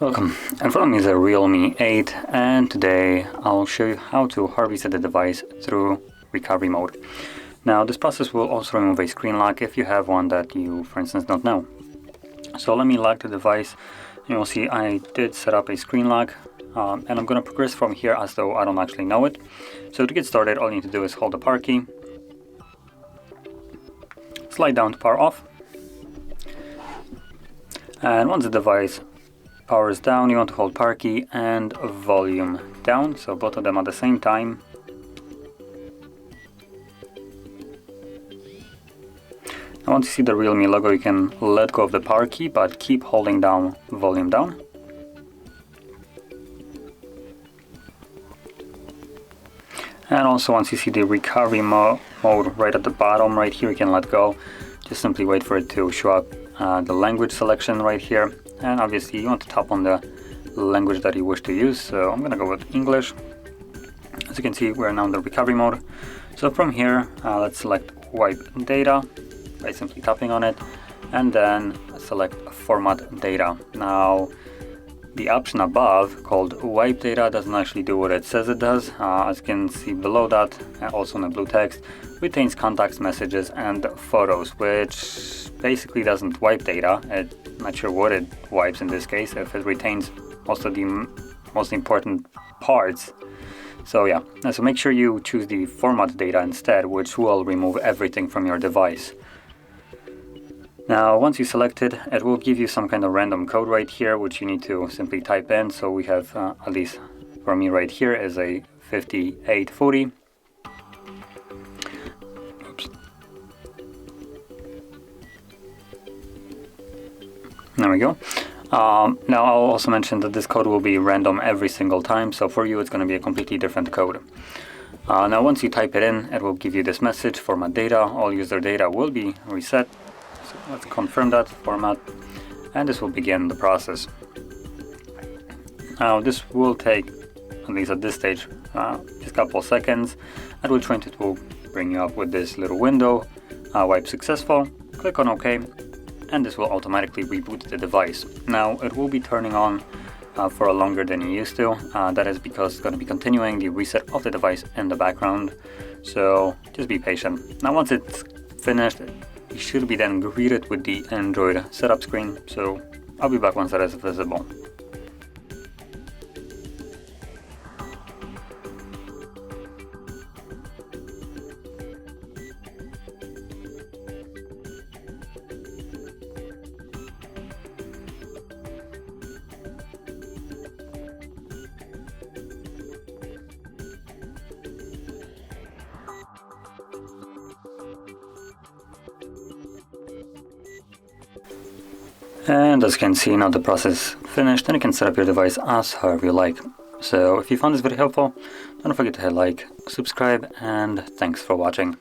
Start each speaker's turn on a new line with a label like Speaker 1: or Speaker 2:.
Speaker 1: Welcome, in front of me is a REALME 8 and today I'll show you how to hard reset the device through recovery mode. Now this process will also remove a screen lock if you have one that you, for instance, don't know. So let me lock the device. You'll see I did set up a screen lock and I'm going to progress from here as though I don't actually know it. So to get started, all you need to do is hold the power key, slide down to power off, and once the device power is down, you want to hold power key and volume down, so both of them at the same time. Now once you see the REALME logo, you can let go of the power key, but keep holding down volume down. And also once you see the recovery mode right at the bottom right here, you can let go. Just simply wait for it to show up the language selection right here. And obviously you want to tap on the language that you wish to use, so I'm going to go with English. As you can see, we're now in the recovery mode. So from here, let's select wipe data by simply tapping on it, and then select format data. Now the option above called wipe data doesn't actually do what it says it does. As you can see below that, also in the blue text, retains contacts, messages and photos, which basically doesn't wipe data. I'm not sure what it wipes in this case, if it retains most of the most important parts. So yeah, so make sure you choose the format data instead, which will remove everything from your device. Now once you select it, it will give you some kind of random code right here, which you need to simply type in. So we have, at least for me right here, is a 5840. Oops. There we go. Now I'll also mention that this code will be random every single time, so for you it's going to be a completely different code. Now once you type it in, it will give you this message, format data, all user data will be reset. So let's confirm that, format, and this will begin the process. Now this will take, at least at this stage, just a couple of seconds, at which point it will bring you up with this little window, wipe successful, click on OK, and this will automatically reboot the device. Now it will be turning on for longer than you used to. That is because it's going to be continuing the reset of the device in the background, so just be patient. Now once it's finished, you should be then greeted with the Android setup screen, so I'll be back once that is visible. And as you can see, now the process finished and you can set up your device as however you like. So if you found this video helpful, don't forget to hit like, subscribe, and thanks for watching.